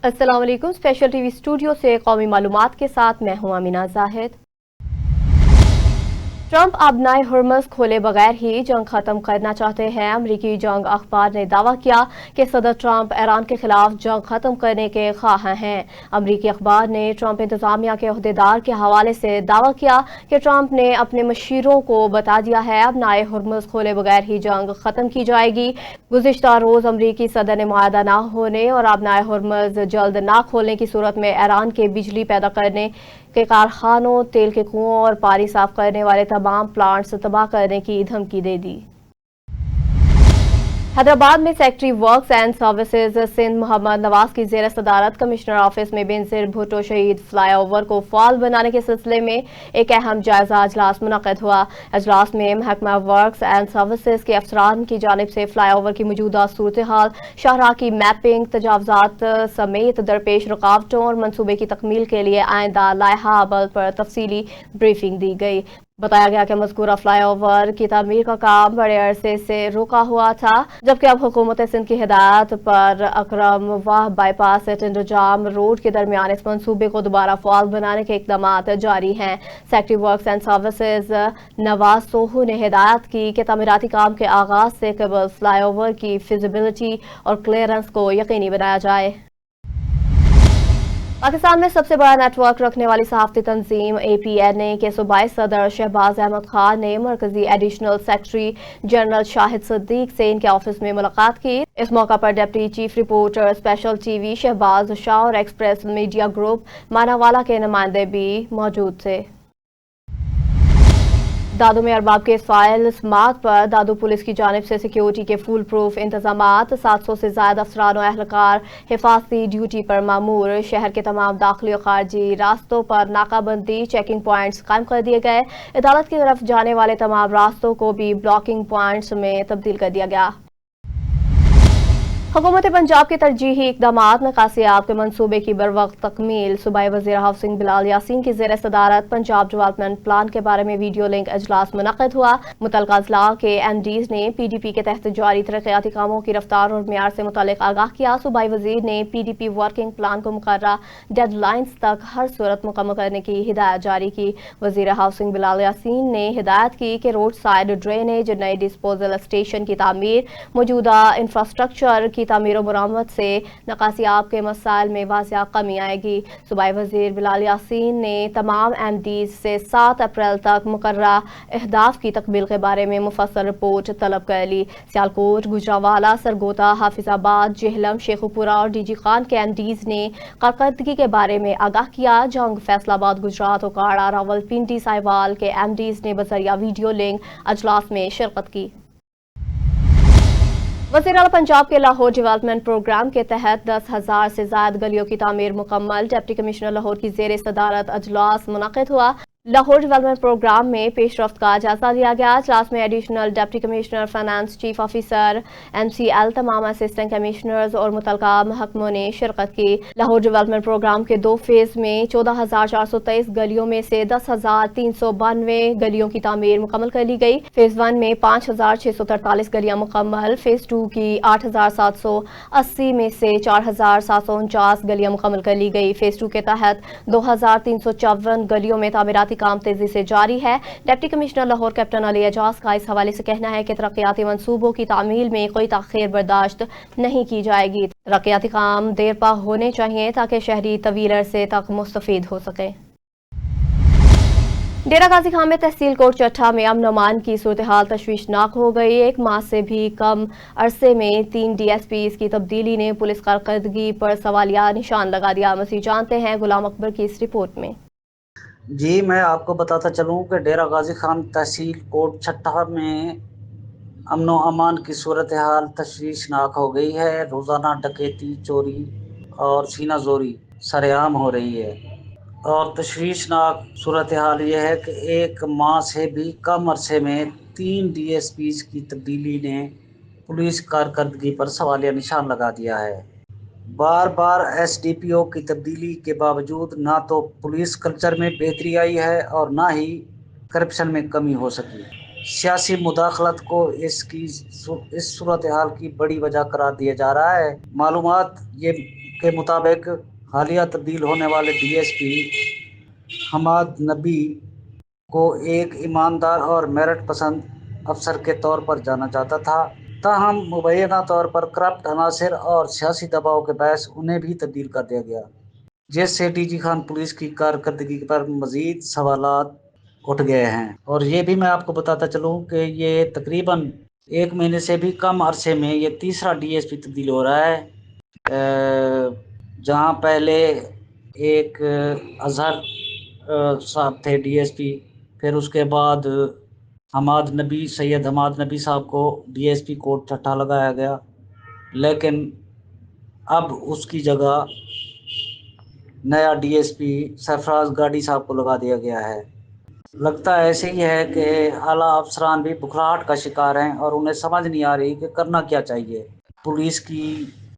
अस्सलाम वालेकुम। Special TV studio से कौमी मालूमात के साथ मैं हूं अमीना जाहिद। ट्रंप अब नए हुर्मुज़ खोले बगैर ही जंग खत्म करना चाहते हैं। अमरीकी जंग अखबार ने दावा किया कि सदर ट्रंप ईरान के खिलाफ जंग खत्म करने के ख्वाह हैं। अमरीकी अखबार ने ट्रंप इंतजामिया के अहदेदार के हवाले से दावा किया कि ट्रंप ने अपने मशीरों को बता दिया है अब नए हुर्मुज़ खोले बगैर ही जंग खत्म की जाएगी। गुज़िश्ता रोज अमरीकी सदर ने मुआहदा न होने और अब नए हुर्मुज़ जल्द न खोलने की सूरत में ईरान के बिजली पैदा करने के कारखानों, तेल के कुओं और पानी साफ करने वाले तमाम प्लांट्स तबाह करने की धमकी दे दी। हैदराबाद में secretary works and services Sindh Mohammad Nawaz की ज़ेर सदारत कमिश्नर ऑफिस में बेनज़ीर भुट्टो शहीद फ्लाईओवर को फाल बनाने के सिलसिले में एक अहम जायजा अजलास मुनक़्क़िद हुआ। अजलास में महकमा वर्क्स एंड सर्विसेज के अफसरान की जानिब से फ्लाईओवर की मौजूदा सूरत हाल, शाहराह की मैपिंग, तजावज़ात समेत दरपेश रुकावटों और मनसूबे की तकमील के लिए आइंदा लायहा अमल पर तफसीली ब्रीफिंग दी गई। बताया गया कि मज़कूरा फ्लाईओवर की तामीर का काम बड़े अरसे से रुका हुआ था, जबकि अब हुकूमत सिंध की हिदायत पर अकरम वाह बाईपास टिंडोजाम रोड के दरमियान इस मनसूबे को दोबारा फाल बनाने के इकदामात जारी हैं। Secretary works and services Nawaz Sohu ने हिदायत की कि तामीराती काम के आगाज से कबल फ्लाईओवर की फिजिबिलिटी और क्लियरेंस को यकीनी बनाया जाए। पाकिस्तान में सबसे बड़ा नेटवर्क रखने वाली सहाफ़ती तंजीम APNA के सूबाई सदर शहबाज अहमद खान ने मरकजी additional secretary general Shahid Siddique से इनके ऑफिस में मुलाकात की। इस मौका पर deputy chief reporter special TV Shahbaz Shah और एक्सप्रेस मीडिया ग्रुप मानावाला के नुमाइंदे भी मौजूद थे। दादू में अरबाब के फाइल समात पर दादू पुलिस की जानिब से सिक्योरिटी के फुल प्रूफ इंतजामात, 700 से ज्यादा अफसरान और अहलकार हिफाजती ड्यूटी पर मामूर। शहर के तमाम दाखिली और खारजी रास्तों पर नाकाबंदी, चेकिंग पॉइंट्स कायम कर दिए गए। अदालत की तरफ जाने वाले तमाम रास्तों को भी ब्लॉकिंग पॉइंट्स में तब्दील कर दिया गया। हुकूमत पंजाब के तरजीही इकदामात नकासियाब के मनसूबे की बरवक्त तकमील। सूबाई वज़ीर हाउसिंग बिलाल यासीन की ज़ेर सदारत पंजाब डेवलपमेंट प्लान के बारे में वीडियो लिंक अजलास मुनक़्क़िद हुआ। मुतल्लिक़ा अज़ला के MDs ने PDP के तहत जारी तरक्याती कामों की रफ्तार और मियार से मुतल्लिक़ आगाह किया। सूबाई वज़ीर ने PDP वर्किंग प्लान को मुकर्ररा डेडलाइंस तक हर सूरत मुकम्मल करने की हिदायत जारी की। वज़ीर हाउसिंग बिलाल यासीन ने हिदायत की कि रोड साइड ड्रेनेज, नए डिस्पोजल स्टेशन की तामीर, मौजूदा इंफ्रास्ट्रक्चर की तामीर मुरम्मत से नकासियाब के मसाइल में वाज़िया कमी आएगी। सूबाई वज़ीर बिलाल यासीन ने तमाम MDs से 7 अप्रैल तक मुकर्ररा अहदाफ की तकमील के बारे में मुफस्सल रिपोर्ट तलब कर ली। सियालकोट, गुजरावाला, सरगोदा, हाफिजाबाद, जेहलम, शेखुपुरा और DG खान के MDs ने कारकर्दगी के बारे में आगाह किया। जंग, फैसलाबाद, गुजरात, ओकाड़ा, रावलपिंडी, साहिवाल के MDs ने बजरिया वीडियो लिंक अजलास में शिरकत की। वज़ीर आला पंजाब के लाहौर डेवलपमेंट प्रोग्राम के तहत 10,000 से ज्यादा गलियों की तामीर मुकम्मल। डिप्टी कमिश्नर लाहौर की ज़ेर सदारत अजलास मुनक़्क़िद हुआ। लाहौर डेवलपमेंट प्रोग्राम में पेशरफ्त का जायजा लिया गया। इजलास में additional deputy commissioner finance, chief officer MCL, तमाम असिस्टेंट कमिश्नर्स और मुतल्लिका महकमों ने शिरकत की। लाहौर डेवलपमेंट प्रोग्राम के 2 फेज में 14,423 गलियों में से 10,392 गलियों की तामीर मुकम्मल कर ली गई। फेज 1 में 5,643 गलियां मुकम्मल, फेज 2 की 8,780 में से 4,749 गलियां मुकम्मल कर ली गई। फेज 2 के तहत 2,354 गलियों में तामीराती काम तेजी से जारी है। Deputy commissioner Lahore captain Ali Ejaz का इस हवाले से कहना है कि तरक्याती मंसूबों की तामील में कोई ताख़ीर बर्दाश्त नहीं की जाएगी। तरक्याती काम देर पा होने चाहिए ताकि शहरी तवील अरसे तक मुस्तफीद हो सके। डेरा गाजी खान में तहसील कोट चट्ठा में अमन अमान की सूरत हाल तशवीशनाक हो गई। 1 माह से भी कम अरसे में 3 DSPs की तब्दीली ने पुलिस कारकर्दगी पर सवालिया निशान लगा दिया। मज़ीद जानते हैं गुलाम अकबर की इस रिपोर्ट में। जी, मैं आपको बताता चलूँ कि डेरा गाजी खान तहसील कोट छट्टा में अमन व अमान की सूरत हाल तशवीशनाक हो गई है। रोज़ाना डकैती, चोरी और सीना जोरी सरेआम हो रही है और तशवीशनाक सूरत हाल यह है कि 1 माह से भी कम अरसे में 3 DSPs की तब्दीली ने पुलिस कारकर्दगी पर सवालिया निशान लगा दिया है। बार बार SDPO की तब्दीली के बावजूद ना तो पुलिस कल्चर में बेहतरी आई है और ना ही करप्शन में कमी हो सकी। सियासी मुदाखलत को इस सूरत हाल की बड़ी वजह करार दिया जा रहा है। मालूमात ये के मुताबिक हालिया तब्दील होने वाले DSP हमाद नबी को एक ईमानदार और मेरिट पसंद अफसर के तौर पर जाना जाता था, ताहम मुबैना तौर पर करप्ट अनासर और सियासी दबाव के बायस उन्हें भी तब्दील कर दिया गया, जिससे DG खान पुलिस की कारकर्दगी पर मज़ीद सवालात उठ गए हैं। और ये भी मैं आपको बताता चलूँ कि ये तकरीबन 1 महीने से भी कम अरसे में ये तीसरा DSP तब्दील हो रहा है। जहाँ पहले एक अजहर साहब थे DSP, फिर उसके बाद सैयद हमाद नबी साहब को DSP कोट छठा लगाया गया, लेकिन अब उसकी जगह नया DSP सरफराज गाड़ी साहब को लगा दिया गया है। लगता ऐसे ही है कि आला अफसरान भी बुखलाहट का शिकार हैं और उन्हें समझ नहीं आ रही कि करना क्या चाहिए पुलिस की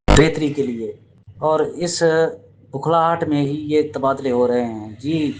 बेहतरी के लिए, और इस बुखलाहट में ही ये तबादले हो रहे हैं। जी,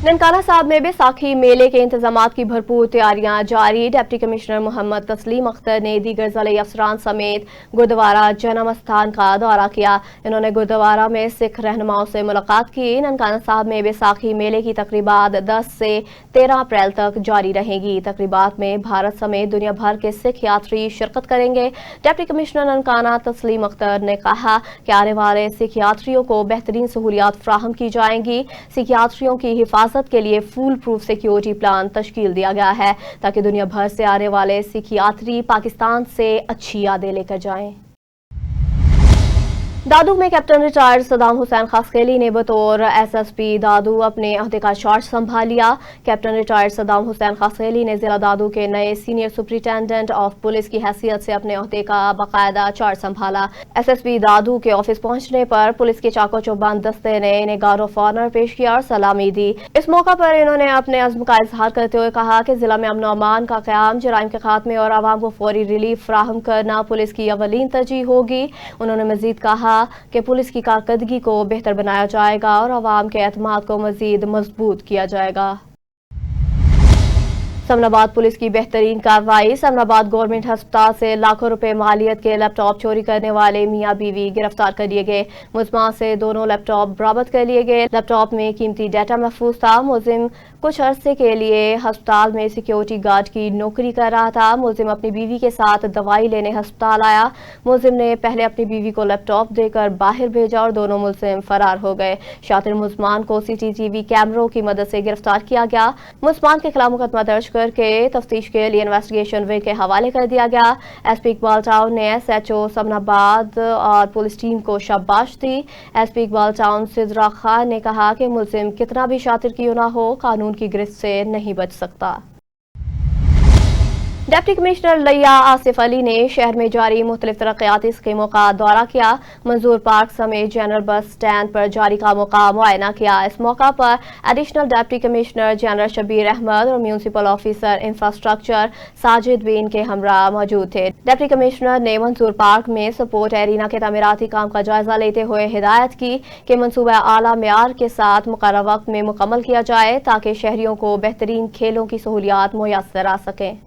ननकाना साहब में बैसाखी मेले के इंतजामात की भरपूर तैयारियां जारी। डिप्टी कमिश्नर मोहम्मद तस्लीम अख्तर ने दीगर ज़िले अफसरान समेत गुरुद्वारा जन्म स्थान का दौरा किया। इन्होंने गुरुद्वारा में सिख रहनुमाओं से मुलाकात की। ननकाना साहब में बैसाखी मेले की तकरीबात 10 से 13 अप्रैल तक जारी रहेंगी। तकरीबात में भारत समेत दुनिया भर के सिख यात्री शिरकत करेंगे। डिप्टी कमिश्नर ननकाना तस्लीम अख्तर ने कहा कि आने वाले सिख यात्रियों को बेहतरीन सहूलियात फ्राहम की जाएंगी। सिख यात्रियों की हिफाजत के लिए फुल प्रूफ सिक्योरिटी प्लान तश्कील दिया गया है ताकि दुनिया भर से आने वाले सिख यात्री पाकिस्तान से अच्छी यादें लेकर जाएं। दादू में कैप्टन रिटायर्ड सदाम हुसैन खासखेली ने बतौर SSP दादू अपने अहदे का चार्ज संभाल लिया। कैप्टन रिटायर्ड सदाम हुसैन खासखेली ने जिला दादू के नए सीनियर सुपरिटेंडेंट ऑफ पुलिस की हैसियत से अपने अहदे का बाकायदा चार्ज संभाला। SSP दादू के ऑफिस पहुंचने पर पुलिस के चाको चौबंद दस्ते ने इन्हें गार्ड ऑफ ऑनर पेश किया और सलामी दी। इस मौका पर इन्होंने अपने अज़्म का इजहार करते हुए कहा कि जिला में अमन और अमान का क़याम, जराइम के खात्मे और आवाम को फौरी रिलीफ फ्राहम करना पुलिस की अवलीन तरजीह होगी। उन्होंने मजीद कहा कि पुलिस की कारकर्दगी को बेहतर बनाया जाएगा और अवाम के एतमाद को मजीद मजबूत किया जाएगा। समनाबाद पुलिस की बेहतरीन कार्रवाई। समनाबाद गवर्नमेंट अस्पताल से लाखों रुपए मालियत के लैपटॉप चोरी करने वाले मियां बीवी गिरफ्तार कर लिए गए। मुलजमान से दोनों लैपटॉप बरामद कर लिए गए। लैपटॉप में कीमती डाटा महफूज था। मुलजिम कुछ अरसे के लिए अस्पताल में सिक्योरिटी गार्ड की नौकरी कर रहा था। मुलजिम अपनी बीवी के साथ दवाई लेने अस्पताल आया। मुलजिम ने पहले अपनी बीवी को लैपटॉप देकर बाहर भेजा और दोनों मुलजिम फरार हो गए। शातिर मुलजमान को CCTV कैमरों की मदद से गिरफ्तार किया गया। मुलजमान के खिलाफ मुकदमा दर्ज करके तफ्तीश के लिए इन्वेस्टिगेशन विंग के हवाले कर दिया गया। SP इकबाल टाउन ने SHO समनाबाद और पुलिस टीम को शाबाश दी। SP इकबाल टाउन सिद्रा खान ने कहा कि मुलजिम कितना भी शातिर क्यों ना हो, कानून की गिरफ्त से नहीं बच सकता। डिप्टी कमिश्नर लिया आसिफ अली ने शहर में जारी मुख्तलिफ तरक्याती स्कीमों का दौरा किया। मंजूर पार्क समेत जनरल बस स्टैंड पर जारी कामों का मुआयना किया। इस मौका पर additional deputy commissioner general Shabbir Ahmed और म्यूनसिपल ऑफिसर इंफ्रास्ट्रक्चर साजिद बीन के हमरा मौजूद थे। डिप्टी कमिश्नर ने मंजूर पार्क में सपोर्ट एरिना के तामीराती काम का जायजा लेते हुए हिदायत की कि मनसूबा आला मेयार के साथ मुकर्रर वक्त में मुकम्मल किया जाए ताकि शहरियों को बेहतरीन खेलों की सहूलियात मुयस्सर आ सकें।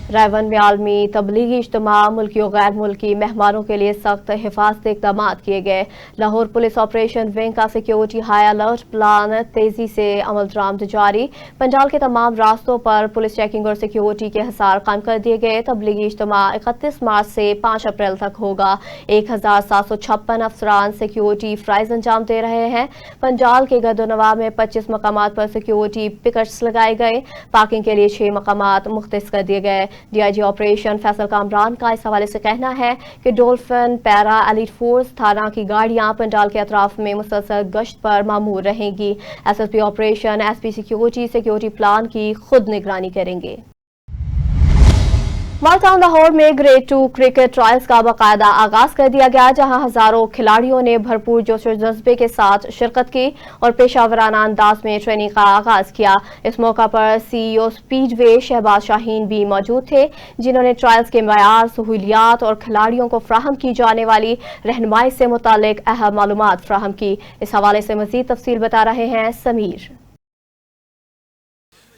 रायवन में आलमी तबलीगी इज्तिमा, मुल्की और गैर मुल्की मेहमानों के लिए सख्त हिफाजती इक़दाम किए गए। लाहौर पुलिस ऑपरेशन विंग का सिक्योरिटी हाई अलर्ट प्लान तेजी से अमल दरामद जारी। पंजाब के तमाम रास्तों पर पुलिस चेकिंग और सिक्योरिटी के हिसार कायम कर दिए गए। तबलीगी इज्तिमा 31 मार्च से 5 अप्रैल तक होगा। 1756 अफसरान सिक्योरिटी फ्राइज अंजाम दे रहे हैं। पंजाब के गर्दोनवा में 25 मकामात पर सिक्योरिटी पिकट्स लगाए गए। पार्किंग के लिए 6 मकामात मुख्तस कर दिए गए। DIG ऑपरेशन फैसल कामरान का इस हवाले से कहना है कि डोल्फिन पैरा एलीट फोर्स थाना की गाड़ियां पंडाल के अतराफ में मुसलसल गश्त पर मामूर रहेंगी। SSP operation SP security plan की खुद निगरानी करेंगे। मालटाउन लाहौर में ग्रेड 2 क्रिकेट ट्रायल्स का बाकायदा आगाज कर दिया गया, जहां हजारों खिलाड़ियों ने भरपूर जोश और जज्बे के साथ शिरकत की और पेशावराना अंदाज में ट्रेनिंग का आगाज किया। इस मौका पर CEO स्पीडवे शहबाज शाहीन भी मौजूद थे, जिन्होंने ट्रायल्स के मयार, सहूलियात और खिलाड़ियों को फ्राहम की जाने वाली रहनुमाई से मुतालिक अहम मालूमात फ्राहम की। इस हवाले से मजीद तफसील बता रहे हैं समीर।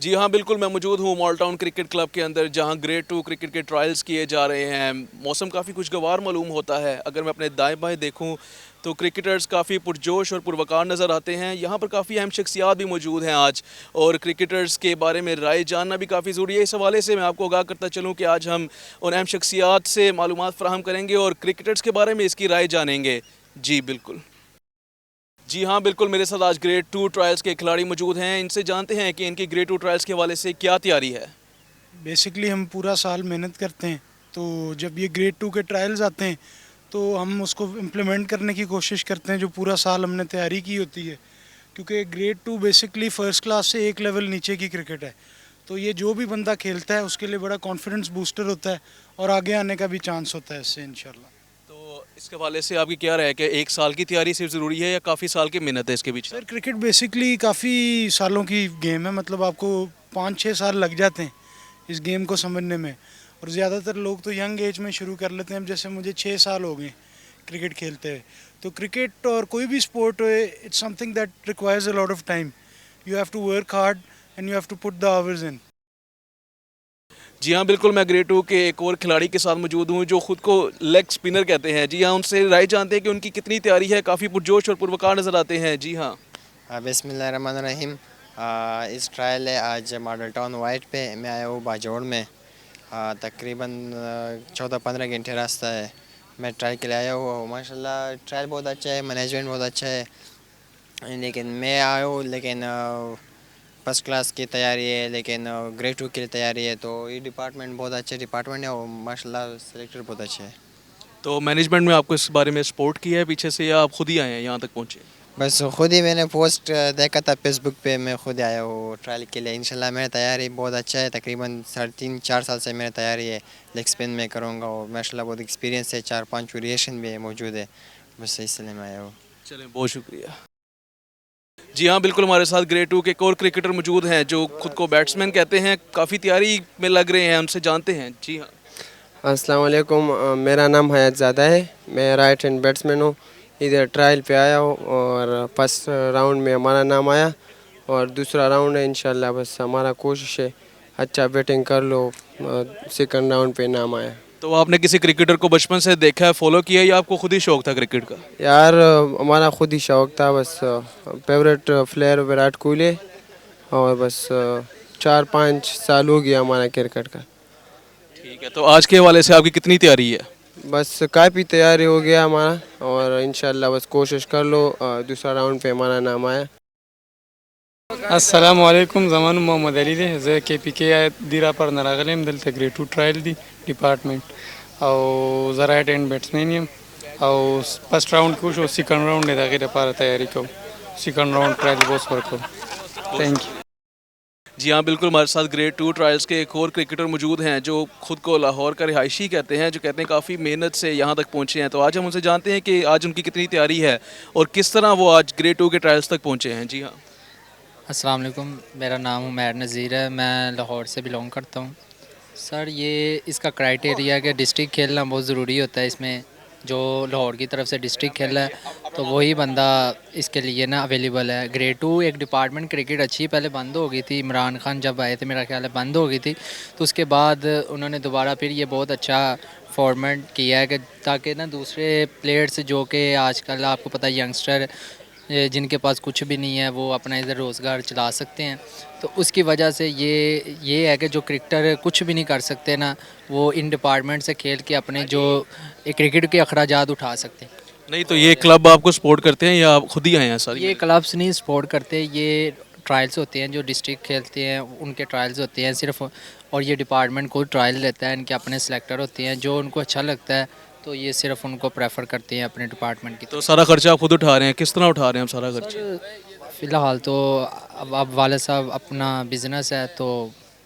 جی ہاں بالکل، میں موجود ہوں مال ٹاؤن کرکٹ کلب کے اندر، جہاں گریڈ 2 کرکٹ کے ٹرائلز کیے جا رہے ہیں۔ موسم کافی خوشگوار معلوم ہوتا ہے۔ اگر میں اپنے دائیں بائیں دیکھوں تو کرکٹرز کافی پرجوش اور پروقار نظر آتے ہیں۔ یہاں پر کافی اہم شخصیات بھی موجود ہیں آج، اور کرکٹرز کے بارے میں رائے جاننا بھی کافی ضروری ہے۔ اس حوالے سے میں آپ کو آگاہ کرتا چلوں کہ آج ہم ان اہم شخصیات سے معلومات فراہم کریں گے اور کرکٹرز کے بارے میں اس کی رائے جانیں گے۔ جی بالکل، جی ہاں بالکل، میرے ساتھ آج گریڈ 2 ٹرائلز کے کھلاڑی موجود ہیں۔ ان سے جانتے ہیں کہ ان کی گریڈ 2 ٹرائلز کے حوالے سے کیا تیاری ہے۔ بیسکلی ہم پورا سال محنت کرتے ہیں، تو جب یہ گریڈ 2 کے ٹرائلز آتے ہیں تو ہم اس کو امپلیمنٹ کرنے کی کوشش کرتے ہیں جو پورا سال ہم نے تیاری کی ہوتی ہے، کیونکہ گریڈ 2 بیسکلی فرسٹ کلاس سے ایک لیول نیچے کی کرکٹ ہے، تو یہ جو بھی بندہ کھیلتا ہے اس کے لیے بڑا کانفیڈنس بوسٹر ہوتا ہے اور آگے آنے کا بھی چانس ہوتا ہے اس سے انشاءاللہ۔ تو اس کے حوالے سے آپ کی کیا رائے ہے کہ ایک سال کی تیاری صرف ضروری ہے یا کافی سال کی محنت ہے اس کے پیچھے؟ سر کرکٹ بیسکلی کافی سالوں کی گیم ہے، مطلب آپ کو 5-6 سال لگ جاتے ہیں اس گیم کو سمجھنے میں، اور زیادہ تر لوگ تو ینگ ایج میں شروع کر لیتے ہیں۔ جیسے مجھے 6 سال ہو گئے کرکٹ کھیلتے ہوئے، تو کرکٹ اور کوئی بھی sport it's something that requires a lot of time, you have to work hard and you have to put the hours in. جی ہاں بالکل، میں گریڈ 2 کے ایک اور کھلاڑی کے ساتھ موجود ہوں جو خود کو لیگ اسپنر کہتے ہیں۔ جی ہاں، ان سے رائے جانتے ہیں کہ ان کی کتنی تیاری ہے۔ کافی پرجوش اور پروقار نظر آتے ہیں۔ جی ہاں، بسم اللہ الرحمن الرحیم۔ اس ٹرائل ہے آج ماڈل ٹاؤن وائٹ پہ، میں آیا ہوں باجوڑ میں، تقریباً 14-15 گھنٹے راستہ ہے۔ میں ٹرائل کے لیے آیا ہوں، ماشاءاللہ ٹرائل بہت اچھا ہے، مینجمنٹ بہت اچھا ہے، لیکن میں آیا ہوں لیکن فرسٹ کلاس کی تیاری ہے، لیکن گریڈ 2 کے لیے تیاری ہے، تو یہ ڈپارٹمنٹ بہت اچھا ڈپارٹمنٹ ہے اور ماشاءاللہ سلیکٹر بہت اچھے ہے۔ تو مینجمنٹ میں آپ کو اس بارے میں سپورٹ کیا ہے پیچھے سے، یا آپ خود ہی آئے ہیں یہاں تک پہنچے؟ بس خود ہی میں نے پوسٹ دیکھا تھا فیس بک پہ، میں خود آیا ہوں ٹرائل کے لیے۔ انشاءاللہ میری تیاری بہت اچھا ہے، تقریباً 3.5-4 سال سے میری تیاری ہے، لیگ اسپن میں کروں گا، اور ماشاءاللہ بہت ایکسپیرینس ہے، 4-5 ویریشن بھی موجود ہے، بس اس لیے میں آیا ہوں۔ چلیں، بہت شکریہ۔ جی ہاں بالکل، ہمارے ساتھ گریڈ 2 کے ایک اور کرکٹر موجود ہیں جو خود کو بیٹسمین کہتے ہیں، کافی تیاری میں لگ رہے ہیں، ان سے جانتے ہیں۔ جی ہاں، السلام علیکم، میرا نام حیات زادہ ہے، میں رائٹ ہینڈ بیٹسمین ہوں۔ ادھر ٹرائل پہ آیا ہوں اور فرسٹ راؤنڈ میں ہمارا نام آیا، اور دوسرا راؤنڈ ہے انشاءاللہ، بس ہمارا کوشش ہے اچھا بیٹنگ کر لو، سیکنڈ راؤنڈ پہ نام آیا۔ تو آپ نے کسی کرکٹر کو بچپن سے دیکھا ہے، فالو کیا ہے، یا آپ کو خود ہی شوق تھا کرکٹ کا؟ یار ہمارا خود ہی شوق تھا، بس فیوریٹ پلیئر وراٹ کوہلی، اور بس 4-5 سال ہو گیا ہمارا کرکٹ کا۔ ٹھیک ہے، تو آج کے حوالے سے آپ کی کتنی تیاری ہے؟ بس کافی تیاری ہو گیا ہمارا، اور انشاءاللہ بس کوشش کر لو، دوسرا راؤنڈ پہ ہمارا نام آیا۔ السلام علیکم، زمان محمد علی دی، زه کې پی کې دیرا پر نراغلم، دلته گریډ 2 ټرایل دی ډپارټمنټ، او زه رائټ هینډ بیټسمین یم، او فرست راوند کې شو، سیکنډ راوند د هغې لپاره تیاری کوم، سیکنډ راوند ټرایل به اوس ورکوم۔ Thank you. جی ہاں بالکل، ہمارے ساتھ گریڈ 2 ٹرائلز کے ایک اور کرکٹر موجود ہیں جو خود کو لاہور کا رہائشی کہتے ہیں، جو کہتے ہیں کافی محنت سے یہاں تک پہنچے ہیں۔ تو آج ہم ان سے جانتے ہیں کہ آج ان کی کتنی تیاری ہے اور کس طرح وہ آج گریڈ 2 کے ٹرائلز تک پہنچے ہیں۔ جی ہاں، السلام علیکم، میرا نام عمیر نذیر ہے، میں لاہور سے بلونگ کرتا ہوں۔ سر یہ اس کا کرائٹیریا ہے کہ ڈسٹرکٹ کھیلنا بہت ضروری ہوتا ہے، اس میں جو لاہور کی طرف سے ڈسٹرکٹ کھیلا ہے تو وہی بندہ اس کے لیے نا اویلیبل ہے۔ گریڈ 2 ایک ڈپارٹمنٹ کرکٹ اچھی پہلے بند ہو گئی تھی، عمران خان جب آئے تھے میرا خیال ہے بند ہو گئی تھی، تو اس کے بعد انہوں نے دوبارہ پھر یہ بہت اچھا فارمیٹ کیا ہے کہ تاکہ نا دوسرے پلیئرس جو کہ آج کل آپ کو پتہ ہے ینگسٹر جن کے پاس کچھ بھی نہیں ہے وہ اپنا ادھر روزگار چلا سکتے ہیں، تو اس کی وجہ سے یہ ہے کہ جو کرکٹر کچھ بھی نہیں کر سکتے نا، وہ ان ڈپارٹمنٹ سے کھیل کے اپنے جو کرکٹ کے اخراجات اٹھا سکتے ہیں۔ نہیں تو یہ کلب آپ کو سپورٹ کرتے ہیں یا آپ خود ہی آئے ہیں؟ سر یہ کلبس نہیں سپورٹ کرتے، یہ ٹرائلز ہوتے ہیں جو ڈسٹرکٹ کھیلتے ہیں ان کے ٹرائلز ہوتے ہیں صرف، اور یہ ڈپارٹمنٹ کو ٹرائل لیتا ہے، ان کے اپنے سلیکٹر ہوتے ہیں، جو ان کو اچھا لگتا ہے تو یہ صرف ان کو پریفر کرتے ہیں اپنے ڈپارٹمنٹ کی تو سارا خرچہ آپ خود اٹھا رہے ہیں، کس طرح اٹھا رہے ہیں ہم سارا خرچہ؟ فی الحال تو اب والد صاحب اپنا بزنس ہے تو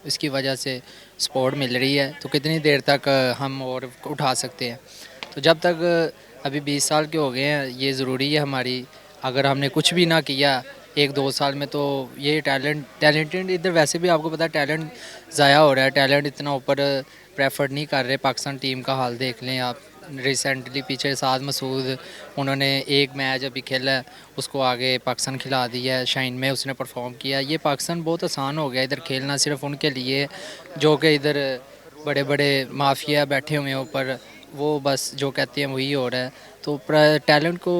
اس کی وجہ سے سپورٹ مل رہی ہے، تو کتنی دیر تک ہم اور اٹھا سکتے ہیں، تو جب تک ابھی 20 سال کے ہو گئے ہیں یہ ضروری ہے ہماری، اگر ہم نے کچھ بھی نہ کیا 1-2 سال میں تو یہ ٹیلنٹڈ ادھر ویسے بھی آپ کو پتہ ہے ٹیلنٹ ضائع ہو رہا ہے، ٹیلنٹ اتنا اوپر प्रेफर नहीं कर रहे। पाकिस्तान टीम का हाल देख लें आप, रिसेंटली पीछे साद मसूद, उन्होंने एक मैच अभी खेला है, उसको आगे पाकिस्तान खिला दिया है, शाइन में उसने परफॉर्म किया। ये पाकिस्तान बहुत आसान हो गया इधर खेलना सिर्फ उनके लिए, जो कि इधर बड़े बड़े माफिया बैठे हुए हैं ऊपर, वो बस जो कहते हैं वही हो रहा है, तो टैलेंट को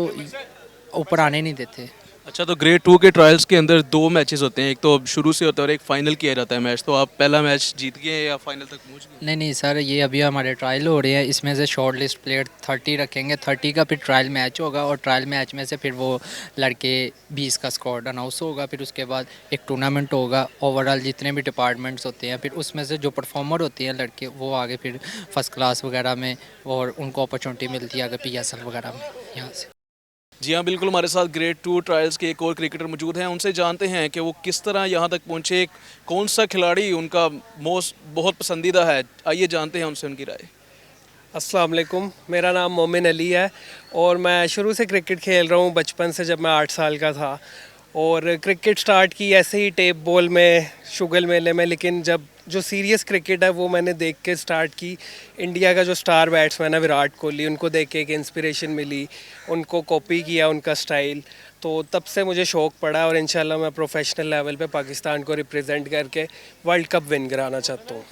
ऊपर आने नहीं देते। अच्छा, तो ग्रेड 2 के ट्रायल्स के अंदर 2 मैचेस होते हैं, एक तो शुरू से होता है और एक फाइनल किया जाता है मैच, तो आप पहला मैच जीत गए या फाइनल तक पहुंच गए? नहीं नहीं सर, ये अभी हमारे ट्रायल हो रहे हैं, इसमें से शॉर्ट लिस्ट प्लेयर 30 रखेंगे, 30 का फिर ट्रायल मैच होगा और ट्रायल मैच में से फिर वो लड़के 20 का स्क्वाड अनाउंस होगा, फिर उसके बाद एक टूर्नामेंट होगा। ओवरऑल जितने भी डिपार्टमेंट्स होते हैं, फिर उसमें से जो परफॉर्मर होते हैं लड़के, वो आगे फिर फर्स्ट क्लास वगैरह में और उनको अपॉर्चुनिटी मिलती है आगे PSL वगैरह में यहाँ से। जी हाँ, बिल्कुल, हमारे साथ ग्रेड 2 ट्रायल्स के एक और क्रिकेटर मौजूद हैं, उनसे जानते हैं कि वो किस तरह यहाँ तक पहुँचे, कौन सा खिलाड़ी उनका बहुत पसंदीदा है। आइए जानते हैं उनसे उनकी राय। अस्सलाम वालेकुम, मेरा नाम मोमिन अली है और मैं शुरू से क्रिकेट खेल रहा हूँ, बचपन से, जब मैं 8 साल का था। और क्रिकेट स्टार्ट की ऐसे ही टेप बॉल में, शुगल मेले में, लेकिन जब जो सीरियस क्रिकेट है वो मैंने देख के स्टार्ट की। इंडिया का जो स्टार बैट्समैन है विराट कोहली, उनको देख के एक इंस्पिरेशन मिली, उनको कॉपी किया उनका स्टाइल, तो तब से मुझे शौक़ पड़ा और इंशाल्लाह मैं प्रोफेशनल लेवल पे पाकिस्तान को रिप्रेजेंट करके वर्ल्ड कप विन कराना चाहता हूँ।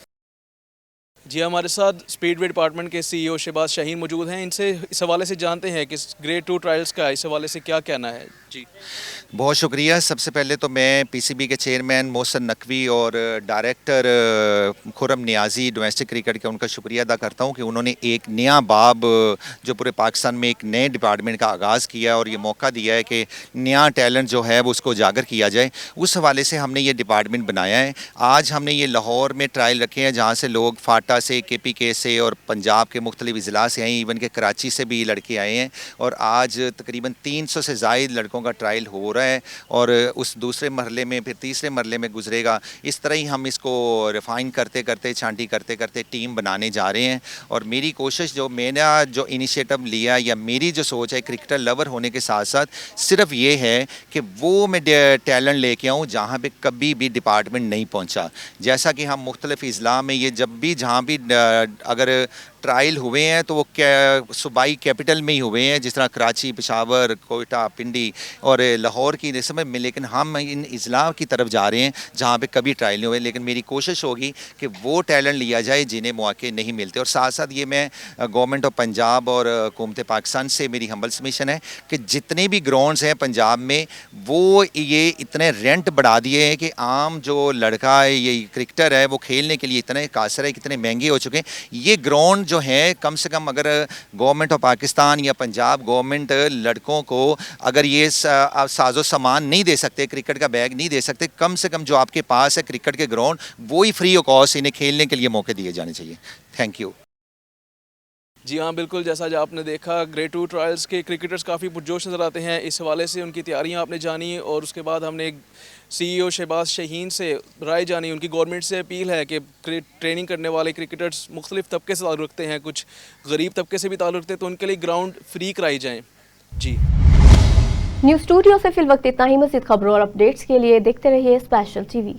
जी, हमारे साथ स्पीडवे डिपार्टमेंट के CEO शहबाज शाहीन मौजूद हैं, इनसे इस हवाले से जानते हैं कि ग्रेड 2 ट्रायल्स का इस हवाले से क्या कहना है। जी बहुत शुक्रिया। सबसे पहले तो मैं PCB के चेयरमैन मोहसिन नकवी और director Khurram Niazi domestic cricket का उनका शुक्रिया अदा करता हूं कि उन्होंने एक नया बाब जो पूरे पाकिस्तान में एक नए डिपार्टमेंट का आगाज़ किया और ये मौका दिया है कि नया टैलेंट जो है वो उसको उजागर किया जाए। उस हवाले से हमने ये डिपार्टमेंट बनाया है। आज हमने ये लाहौर में ट्रायल रखे हैं, जहाँ से लोग फाटा से, KPK से और पंजाब के मुख्तलिफ ज़िला से आए, इवन के कराची से भी लड़के आए हैं, और आज तकरीबन 300 से ज़ायद लड़कों का ट्रायल हो रहा है और उस दूसरे मरहले में फिर तीसरे मरहले में गुजरेगा। इस तरह ही हम इसको रिफ़ाइन करते करते, छांटी करते करते टीम बनाने जा रहे हैं। और मेरी कोशिश, जो मेरा जो इनिशिएटिव लिया या मेरी जो सोच है क्रिकेटर लवर होने के साथ साथ, सिर्फ ये है कि वो मैं टैलेंट लेके आऊँ जहाँ पे कभी भी डिपार्टमेंट नहीं पहुँचा। जैसा कि हम मुख्तलिफ इज़ला में ये जब भी जहाँ भी अगर ट्रायल हुए हैं तो वो सूबाई कैपिटल में ही हुए हैं, जिस तरह कराची, पेशावर, कोयटा, पिंडी और लाहौर की रस्म में, लेकिन हम इन इज़ला की तरफ जा रहे हैं जहाँ पे कभी ट्रायल नहीं हुए। लेकिन मेरी कोशिश होगी कि वो टैलेंट लिया जाए जिन्हें मौके नहीं मिलते। और साथ साथ ये मैं गवर्नमेंट ऑफ पंजाब और हुकूमत पाकिस्तान से मेरी हम्बल सबमिशन है कि जितने भी ग्राउंड्स हैं पंजाब में, वो ये इतने रेंट बढ़ा दिए हैं कि आम जो लड़का है, ये क्रिकेटर है, वो खेलने के लिए इतने कासर है, कितने महंगे हो चुके हैं। ये ग्राउंड जो है, कम से कम अगर गवर्नमेंट ऑफ पाकिस्तान या पंजाब गवर्नमेंट लड़कों को अगर ये साजो सामान नहीं दे सकते, क्रिकेट का बैग नहीं दे सकते, कम से कम जो आपके पास है क्रिकेट के ग्राउंड, वो ही फ्री ऑफ कॉस्ट इन्हें खेलने के लिए मौके दिए जाने चाहिए। Thank you. जी हाँ, बिल्कुल, जैसा जो आपने देखा, ग्रेड 2 ट्रायल्स के क्रिकेटर्स काफ़ी पुरजोश नज़र आते हैं। इस हवाले से उनकी तैयारियां आपने जानी और उसके बाद हमने CEO शहबाज शाहीन से राय जानी। उनकी गवर्नमेंट से अपील है कि ट्रेनिंग करने वाले क्रिकेटर्स मुख्तलिफ तबके से ताल्लुक़ रखते हैं, कुछ गरीब तबके से भी ताल्लुक़ रखते हैं, तो उनके लिए ग्राउंड फ्री कराई जाएँ। जी, न्यूज़ स्टूडियो से फिल वक्त इतना ही। मज़ीद खबरों और अपडेट्स के लिए देखते रहिए स्पेशल TV।